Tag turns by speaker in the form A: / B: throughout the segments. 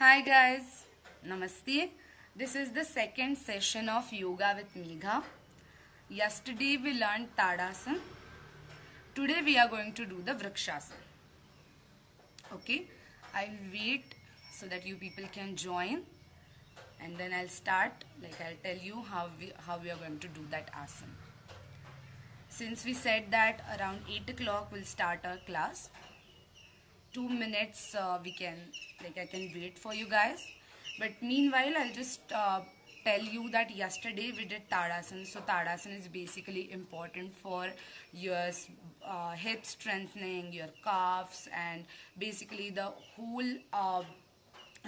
A: Hi guys, Namaste. This is the second session of Yoga with Megha. Yesterday we learned Tadasana. Today we are going to do the Vrikshasana. Okay, I'll wait so that you people can join and then I'll start. I'll tell you how we are going to do that asana. Since we said that around 8 o'clock we'll start our class, 2 minutes I can wait for you guys, but meanwhile I'll just tell you that yesterday we did Tadasana. So Tadasana is basically important for your hip strengthening, your calves, and basically the whole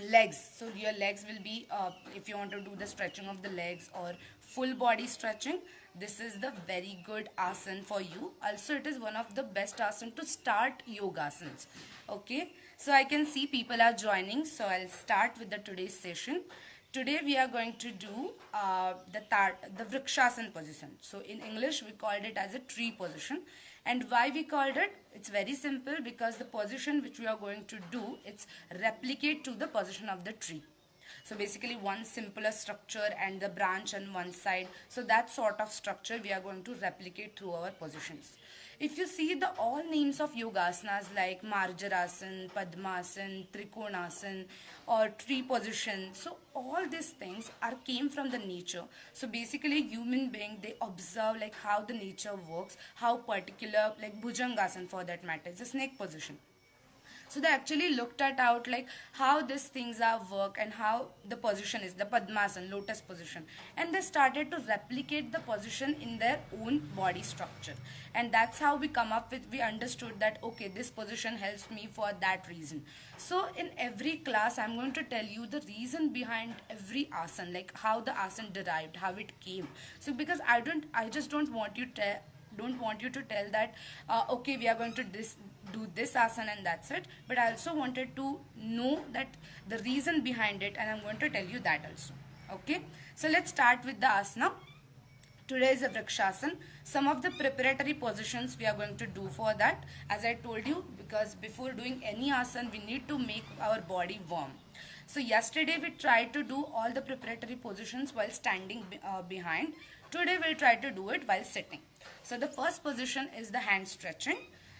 A: legs. So your legs will be, if you want to do the stretching of the legs or full body stretching, this is the very good asana for you. Also it is one of the best asana to start yogasanas. Okay, so I can see people are joining, so I'll start with the today's session. Today we are going to do the Vrikshasana position. So in English we called it as a tree position. And why we called it? It's very simple, because the position which we are going to do, it's replicate to the position of the tree. So basically one simpler structure and the branch on one side. So that sort of structure we are going to replicate through our positions. If you see the all names of yogasanas like Marjarasana, Padmasana, Trikonasana or tree position, so all these things came from the nature. So basically human being, they observe how the nature works, how particular, like Bhujangasana for that matter, it's a snake position. So they actually looked at out how these things are work and how the position is, the Padmasana, lotus position. And they started to replicate the position in their own body structure. And that's how we come up with, we understood that, okay, this position helps me for that reason. So in every class, I'm going to tell you the reason behind every asana, like how the asana derived, how it came. So because I just don't want you to tell that okay, we are going to do this asana and that's it, but I also wanted to know that the reason behind it, and I'm going to tell you that also. Okay, so let's start with the asana. Today is a Vrikshasana. Some of the preparatory positions we are going to do for that, as I told you, because before doing any asana we need to make our body warm. So yesterday we tried to do all the preparatory positions while standing behind. Today we'll try to do it while sitting. So the first position is the hand stretching.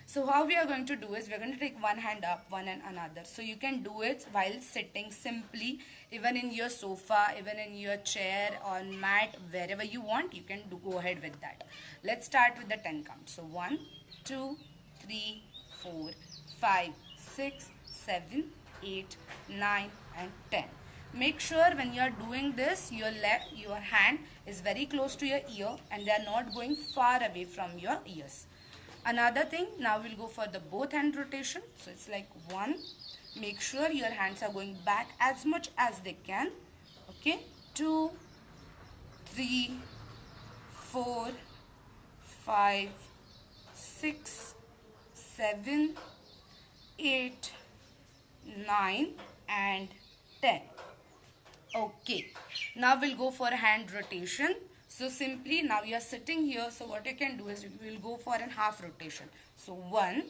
A: So how we are going to do is, we're going to take one hand up, one and another. So you can do it while sitting simply, even in your sofa, even in your chair or mat, wherever you want, you can go ahead with that. Let's start with the 10 count. So 1, 2, 3, 4, 5, 6, 7, 8, 9 and 10. Make sure when you are doing this, your hand is very close to your ear and they are not going far away from your ears. Another thing, now we'll go for the both hand rotation. So it's like 1, make sure your hands are going back as much as they can. Okay, 2, 3, 4, 5, 6, 7, 8, 9 and 10. Okay, now we'll go for a hand rotation. So simply now you are sitting here, so what you can do is we'll go for a half rotation. So 1,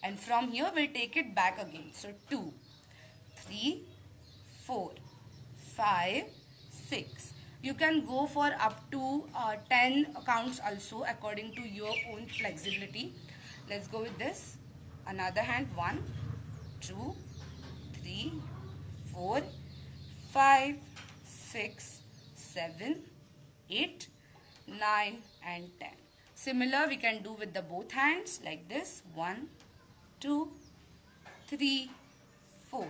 A: and from here we'll take it back again. So 2, 3, 4, 5, 6. You can go for up to 10 counts also according to your own flexibility. Let's go with this. Another hand, 1, 2, 3, 4, 5, 6, 7, 8, 9 and 10. Similar we can do with the both hands like this. 1, 2, 3, 4.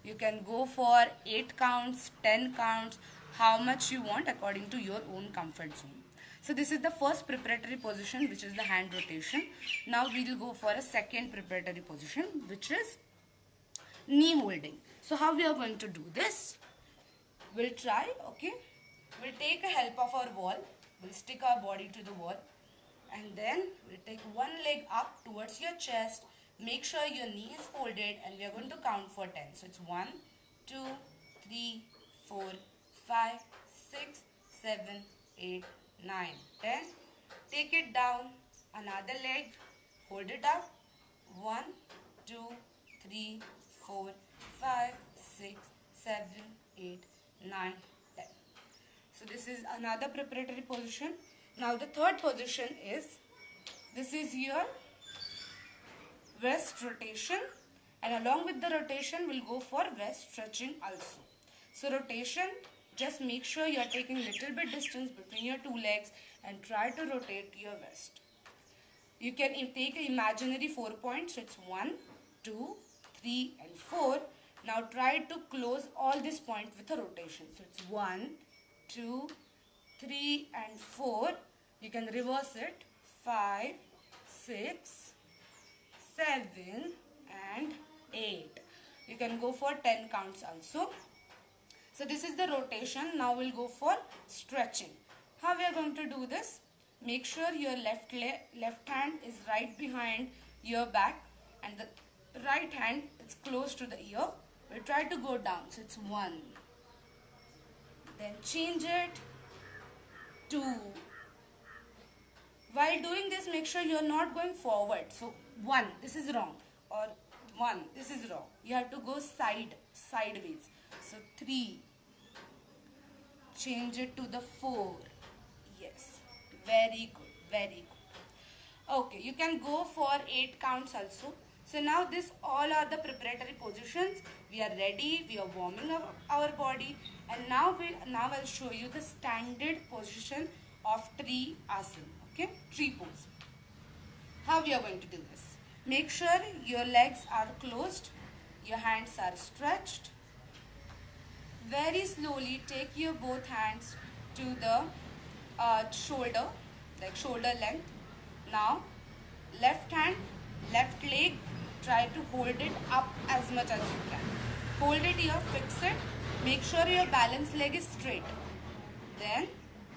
A: You can go for 8 counts, 10 counts, how much you want according to your own comfort zone. So this is the first preparatory position, which is the hand rotation. Now we will go for a second preparatory position, which is knee holding. So how we are going to do this? We'll try, okay? We'll take a help of our wall. We'll stick our body to the wall. And then we'll take one leg up towards your chest. Make sure your knee is folded and we are going to count for 10. So it's 1, 2, 3, 4, 5, 6, 7, 8, 9, 10. Take it down. Another leg. Hold it up. 1, 2, 3, 4, 5, 6, 7, 8, 9, 10. So this is another preparatory position. Now the third position is, this is your wrist rotation, and along with the rotation we'll go for wrist stretching also. So rotation, just make sure you are taking little bit distance between your two legs and try to rotate your wrist. You can take an imaginary 4 points. So it's 1, 2, 3 and 4. Now try to close all these points with a rotation. So it's 1, 2, 3 and 4. You can reverse it. 5, 6, 7 and 8. You can go for 10 counts also. So this is the rotation. Now we'll go for stretching. How we are going to do this? Make sure your left hand is right behind your back and the right hand is close to the ear. We'll try to go down. So it's 1. Then change it. 2. While doing this, make sure you are not going forward. So 1, this is wrong. Or 1, this is wrong. You have to go sideways. So 3. Change it to the 4. Yes. Very good. Very good. Okay, you can go for 8 counts also. So now this all are the preparatory positions. We are ready. We are warming up our body. And now I'll show you the standard position of tree asana. Okay, tree pose. How we are going to do this? Make sure your legs are closed. Your hands are stretched. Very slowly take your both hands to the shoulder, like shoulder length. Now left hand, left leg, try to hold it up as much as you can. Hold it here, fix it. Make sure your balanced leg is straight. Then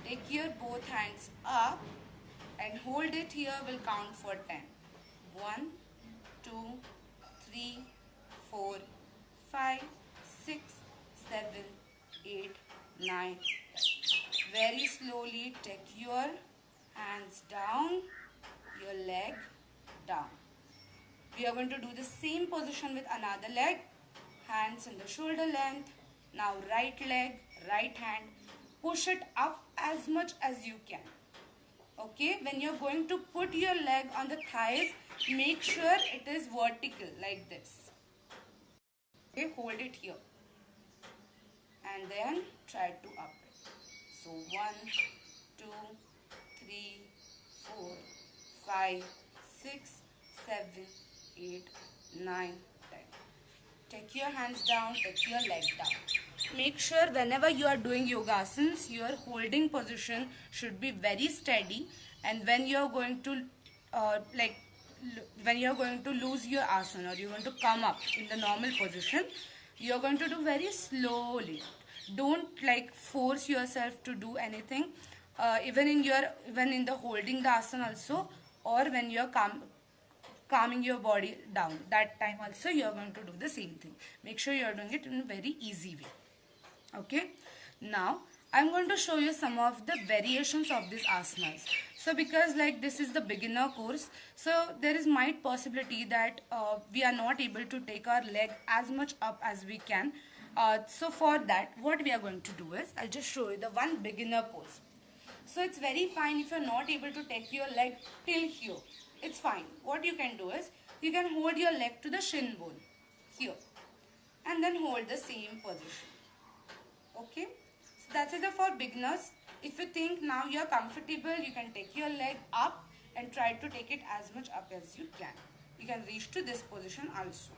A: take your both hands up and hold it here. Will count for 10. 1, 2, 3, 4, 5, 6, 7, 8, 9, 10. Very slowly take your hands down, your leg down. We are going to do the same position with another leg. Hands in the shoulder length. Now right leg, right hand. Push it up as much as you can. Okay, when you're going to put your leg on the thighs, make sure it is vertical like this. Okay, hold it here. And then try to up it. So 1, 2, 3, 4, 5, 6, 7, 8, 9, 10. Take your hands down, take your leg down. Make sure whenever you are doing yogasanas, your holding position should be very steady. And when you are going to when you are going to lose your asana, or you are going to come up in the normal position, you are going to do very slowly. Don't force yourself to do anything. Even in the holding the asana also, or when you are calming your body down, that time also you are going to do the same thing. Make sure you are doing it in a very easy way. Okay, now I am going to show you some of the variations of these asanas. So because this is the beginner course, so there is might possibility that we are not able to take our leg as much up as we can. So for that, what we are going to do is, I'll just show you the one beginner pose. So it's very fine if you're not able to take your leg till here. It's fine. What you can do is, you can hold your leg to the shin bone here and then hold the same position. Okay, so that's it for beginners. If you think now you're comfortable, you can take your leg up and try to take it as much up as you can. You can reach to this position also.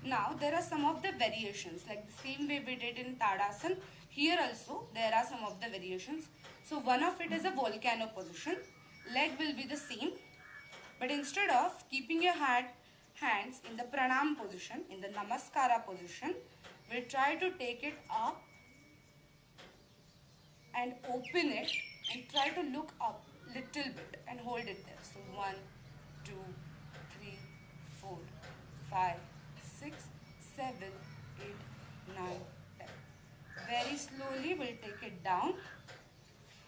A: Now there are some of the variations, like the same way we did in Tadasana. Here also there are some of the variations. So one of it is a volcano position. Leg will be the same, but instead of keeping your hands in the pranam position, in the namaskara position, we'll try to take it up and open it and try to look up little bit and hold it there. So 1, 2, 3, 4, 5, 6, 7, 8, 9, 10. Very slowly we'll take it down.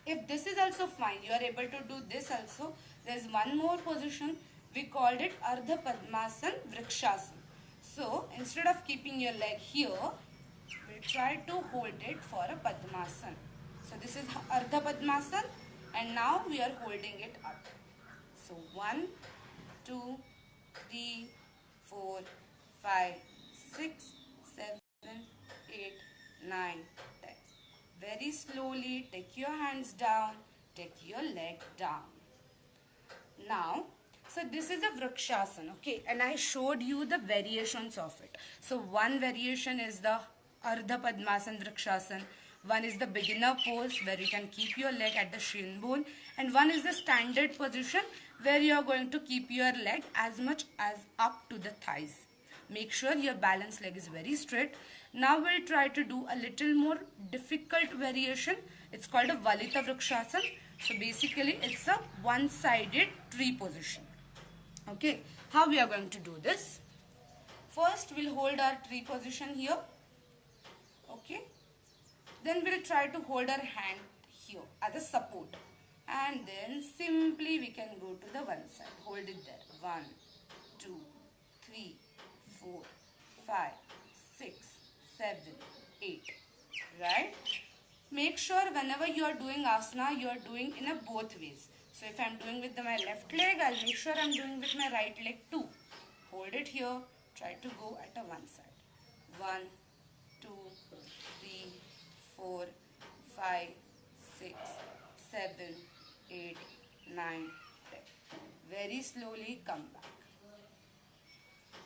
A: If this is also fine, you are able to do this also. There is one more position. We called it Ardha Padmasana Vrikshasana. So instead of keeping your leg here, try to hold it for a Padmasan. So this is Ardha Padmasan, and now we are holding it up. So 1, 2, 3, 4, 5, 6, 7, 8, 9, 10. Very slowly take your hands down, take your leg down. Now, so this is a Vrikshasana, okay, and I showed you the variations of it. So one variation is the Ardha Padmasana Vrikshasana, one is the beginner pose where you can keep your leg at the shin bone, and one is the standard position where you are going to keep your leg as much as up to the thighs. Make sure your balanced leg is very straight. Now we'll try to do a little more difficult variation. It's called a Valita Vrikshasana. So basically it's a one-sided tree position. Okay, how we are going to do this? First we'll hold our tree position here. Okay, then we'll try to hold our hand here as a support, and then simply we can go to the one side. Hold it there. 1, 2, 3, 4, 5, 6, 7, 8. Right? Make sure whenever you are doing asana, you are doing in a both ways. So if I am doing with my left leg, I'll make sure I am doing with my right leg too. Hold it here. Try to go at a one side. 1, 2, 3, 4, 5, 6, 7, 8, 9, 10. Very slowly come back.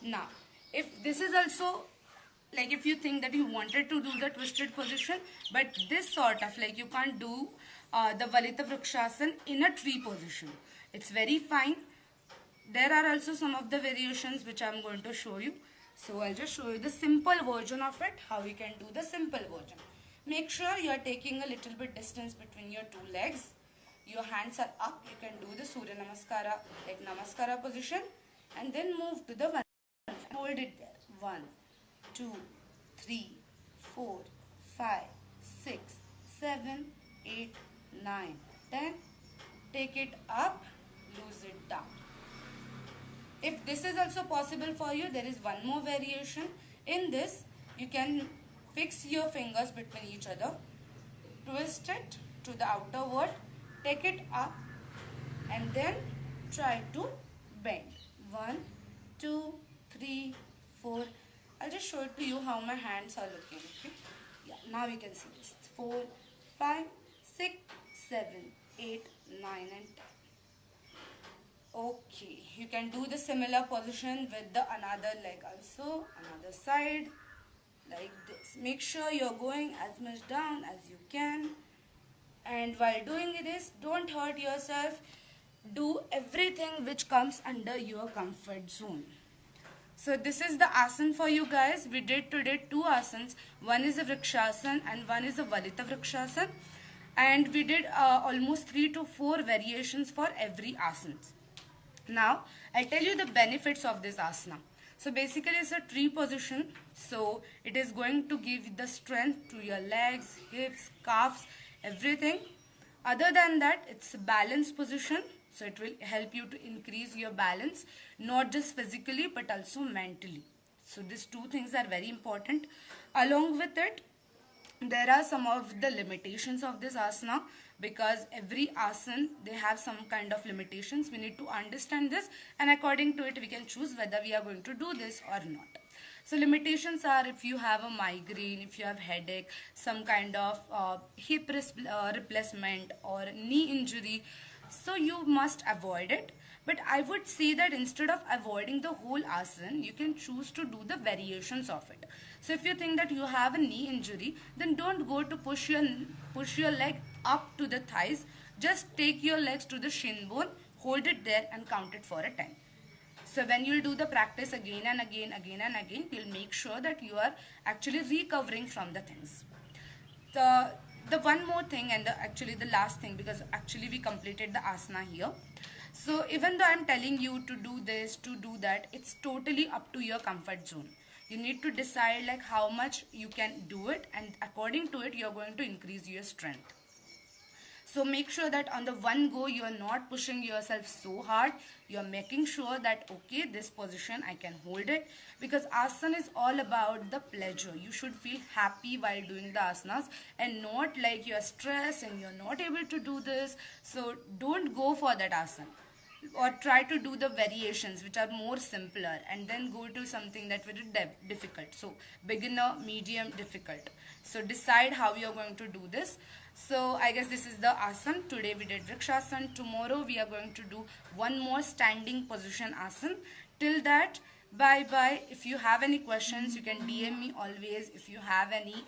A: Now, if this is also, like if you think that you wanted to do the twisted position, but this sort of, like you can't do the Valita Vrikshasana in a tree position. It's very fine. There are also some of the variations which I'm going to show you. So I'll just show you the simple version of it, how you can do the simple version. Make sure you are taking a little bit distance between your two legs. Your hands are up. You can do the Surya Namaskara, like Namaskara position, and then move to the one. Hold it there. 1, 2, 3, 4, 5, 6, 7, 8, 9, 10. Take it up, lose it down. If this is also possible for you, there is one more variation. In this, you can fix your fingers between each other, twist it to the outerward, take it up, and then try to bend. 1, 2, 3, 4. I'll just show it to you how my hands are looking. Okay? Yeah, now you can see this. 4, 5, 6, 7, 8, 9, and 10. Okay, you can do the similar position with the another leg also, another side, like this. Make sure you're going as much down as you can. And while doing this, don't hurt yourself. Do everything which comes under your comfort zone. So this is the asana for you guys. We did today 2 asanas. One is a Vrikshasana and one is a Valita Vrikshasana. And we did almost 3 to 4 variations for every asana. Now, I'll tell you the benefits of this asana. So basically it's a tree position. So it is going to give the strength to your legs, hips, calves, everything. Other than that, it's a balanced position. So it will help you to increase your balance, not just physically but also mentally. So these 2 things are very important. Along with it, there are some of the limitations of this asana, because every asana, they have some kind of limitations. We need to understand this, and according to it we can choose whether we are going to do this or not. So limitations are, if you have a migraine, if you have headache, some kind of hip replacement or knee injury, so you must avoid it. But I would say that instead of avoiding the whole asana, you can choose to do the variations of it. So if you think that you have a knee injury, then don't go to push your leg up to the thighs. Just take your legs to the shin bone, hold it there and count it for a 10. So when you'll do the practice again and again, you'll make sure that you are actually recovering from the things. The one more thing, and actually the last thing, because actually we completed the asana here. So even though I'm telling you to do this, to do that, it's totally up to your comfort zone. You need to decide like how much you can do it, and according to it you're going to increase your strength. So make sure that on the one go you are not pushing yourself so hard. You are making sure that okay, this position I can hold it, because asana is all about the pleasure. You should feel happy while doing the asanas and not like you are stressed and you are not able to do this. So don't go for that asana, or try to do the variations which are more simpler and then go to something that very difficult. So beginner, medium, difficult. So decide how you're going to do this. So I guess this is the asana. Today we did Vrikshasana. Tomorrow we are going to do one more standing position asana. Till that, bye bye. If you have any questions, you can DM me always. If you have any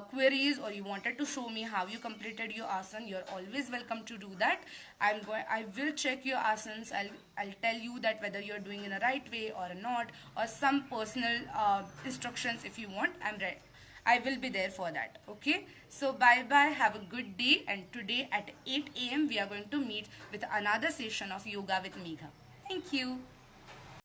A: queries or you wanted to show me how you completed your asana, you're always welcome to do that. I will check your asanas. I'll tell you that whether you're doing in a right way or not, or some personal instructions if you want. I will be there for that. Okay, so bye bye, have a good day. And today at 8 a.m. we are going to meet with another session of yoga with Megha. Thank you.